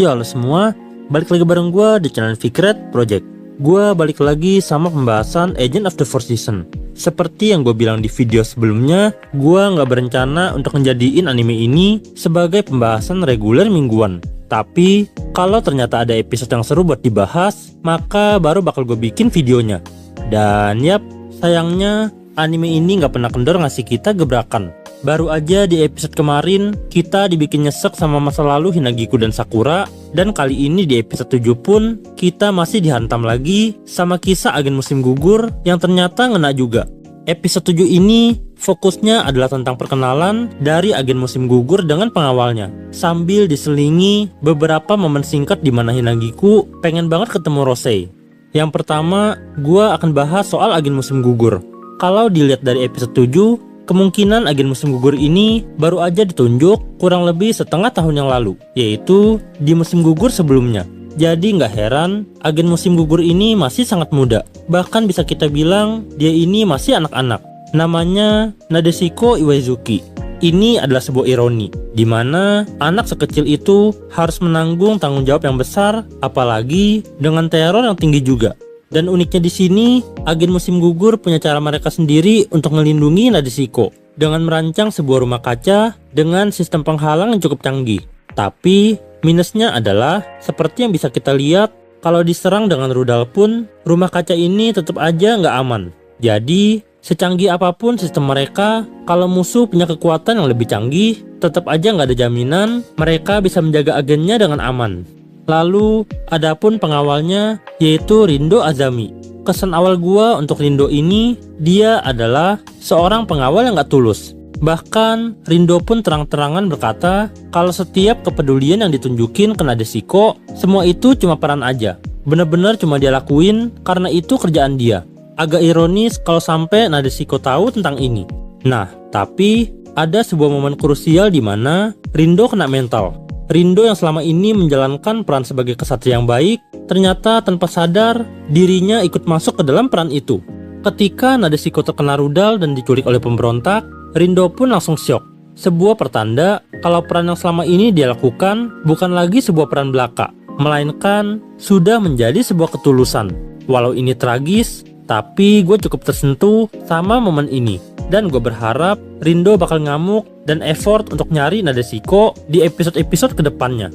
Ya halo semua, balik lagi bareng gue di channel Fikret Project. Gue balik lagi sama pembahasan Agent of the Fourth Season. Seperti yang gue bilang di video sebelumnya, gue nggak berencana untuk menjadiin anime ini sebagai pembahasan reguler mingguan. Tapi kalau ternyata ada episode yang seru buat dibahas, maka baru bakal gue bikin videonya. Dan yap, sayangnya anime ini nggak pernah kendor ngasih kita gebrakan. Baru aja di episode kemarin kita dibikin nyesek sama masa lalu Hinagiku dan Sakura. Dan kali ini di episode 7 pun kita masih dihantam lagi sama kisah agen musim gugur yang ternyata ngena juga. Episode 7 ini fokusnya adalah tentang perkenalan dari agen musim gugur dengan pengawalnya, sambil diselingi beberapa momen singkat di mana Hinagiku pengen banget ketemu Rosei. Yang pertama, gua akan bahas soal agen musim gugur. Kalau dilihat dari episode 7, kemungkinan agen musim gugur ini baru aja ditunjuk kurang lebih setengah tahun yang lalu, yaitu di musim gugur sebelumnya. Jadi nggak heran agen musim gugur ini masih sangat muda. Bahkan bisa kita bilang dia ini masih anak-anak. Namanya Nadeshiko Iwaizuki. Ini adalah sebuah ironi, di mana anak sekecil itu harus menanggung tanggung jawab yang besar, apalagi dengan teror yang tinggi juga. Dan uniknya di sini, agen musim gugur punya cara mereka sendiri untuk melindungi Nadeshiko dengan merancang sebuah rumah kaca dengan sistem penghalang yang cukup canggih. Tapi minusnya adalah seperti yang bisa kita lihat, kalau diserang dengan rudal pun rumah kaca ini tetap aja nggak aman. Jadi secanggih apapun sistem mereka, kalau musuh punya kekuatan yang lebih canggih, tetap aja nggak ada jaminan mereka bisa menjaga agennya dengan aman. Lalu, adapun pengawalnya yaitu Rindo Azami. Kesan awal gua untuk Rindo ini, dia adalah seorang pengawal yang gak tulus. Bahkan, Rindo pun terang-terangan berkata kalau setiap kepedulian yang ditunjukin ke Nadeshiko, semua itu cuma peran aja. Bener-bener cuma dia lakuin karena itu kerjaan dia. Agak ironis kalau sampai Nadeshiko tahu tentang ini. Nah, tapi ada sebuah momen krusial di mana Rindo kena mental. Rindo yang selama ini menjalankan peran sebagai kesatria yang baik, ternyata tanpa sadar dirinya ikut masuk ke dalam peran itu. Ketika Nadeshiko terkena rudal dan diculik oleh pemberontak, Rindo pun langsung syok. Sebuah pertanda kalau peran yang selama ini dia lakukan bukan lagi sebuah peran belaka, melainkan sudah menjadi sebuah ketulusan. Walau ini tragis, tapi gue cukup tersentuh sama momen ini. Dan gue berharap Rindo bakal ngamuk dan effort untuk nyari Nadeshiko di episode-episode kedepannya.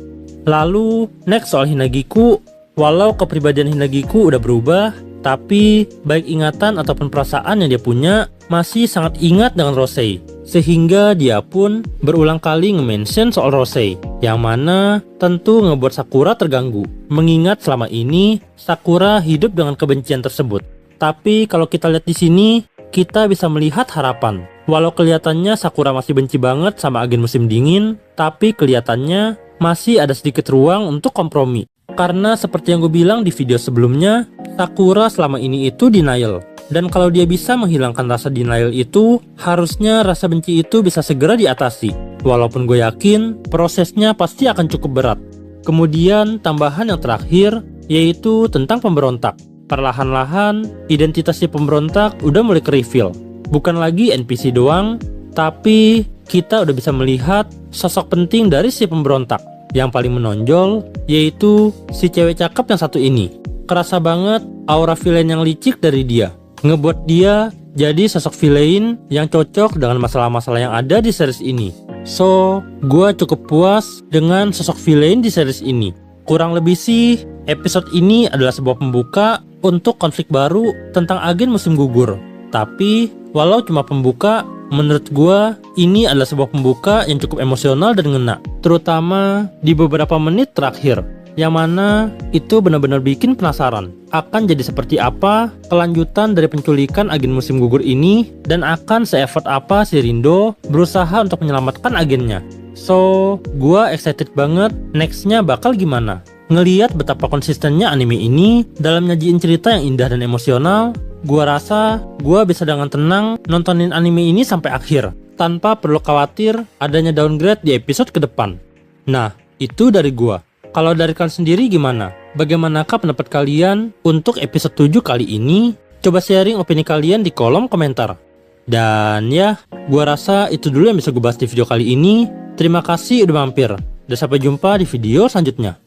Lalu, next soal Hinagiku. Walau kepribadian Hinagiku udah berubah, tapi baik ingatan ataupun perasaan yang dia punya masih sangat ingat dengan Rosei. Sehingga dia pun berulang kali nge-mention soal Rosei, yang mana tentu ngebuat Sakura terganggu, mengingat selama ini Sakura hidup dengan kebencian tersebut. Tapi kalau kita lihat di sini, kita bisa melihat harapan. Walau kelihatannya Sakura masih benci banget sama agen musim dingin, tapi kelihatannya masih ada sedikit ruang untuk kompromi. Karena seperti yang gue bilang di video sebelumnya, Sakura selama ini itu denial. Dan kalau dia bisa menghilangkan rasa denial itu, harusnya rasa benci itu bisa segera diatasi. Walaupun gue yakin prosesnya pasti akan cukup berat. Kemudian tambahan yang terakhir, yaitu tentang pemberontak. Perlahan-lahan, identitas si pemberontak udah mulai ke-reveal. Bukan lagi NPC doang, tapi kita udah bisa melihat sosok penting dari si pemberontak. Yang paling menonjol, yaitu si cewek cakep yang satu ini. Kerasa banget aura villain yang licik dari dia. Ngebuat dia jadi sosok villain yang cocok dengan masalah-masalah yang ada di series ini. So, gue cukup puas dengan sosok villain di series ini. Kurang lebih sih, episode ini adalah sebuah pembuka untuk konflik baru tentang agen musim gugur. Tapi, walau cuma pembuka, menurut gua ini adalah sebuah pembuka yang cukup emosional dan ngena. Terutama di beberapa menit terakhir, yang mana itu benar-benar bikin penasaran akan jadi seperti apa kelanjutan dari penculikan agen musim gugur ini, dan akan se-effort apa si Rindo berusaha untuk menyelamatkan agennya. So, gua excited banget nextnya bakal gimana. Ngeliat betapa konsistennya anime ini dalam nyajiin cerita yang indah dan emosional, gua rasa gua bisa dengan tenang nontonin anime ini sampai akhir, tanpa perlu khawatir adanya downgrade di episode ke depan. Nah, itu dari gua. Kalau dari kalian sendiri gimana? Bagaimanakah pendapat kalian untuk episode 7 kali ini? Coba sharing opini kalian di kolom komentar. Dan ya, gua rasa itu dulu yang bisa gue bahas di video kali ini. Terima kasih udah mampir. Dan sampai jumpa di video selanjutnya.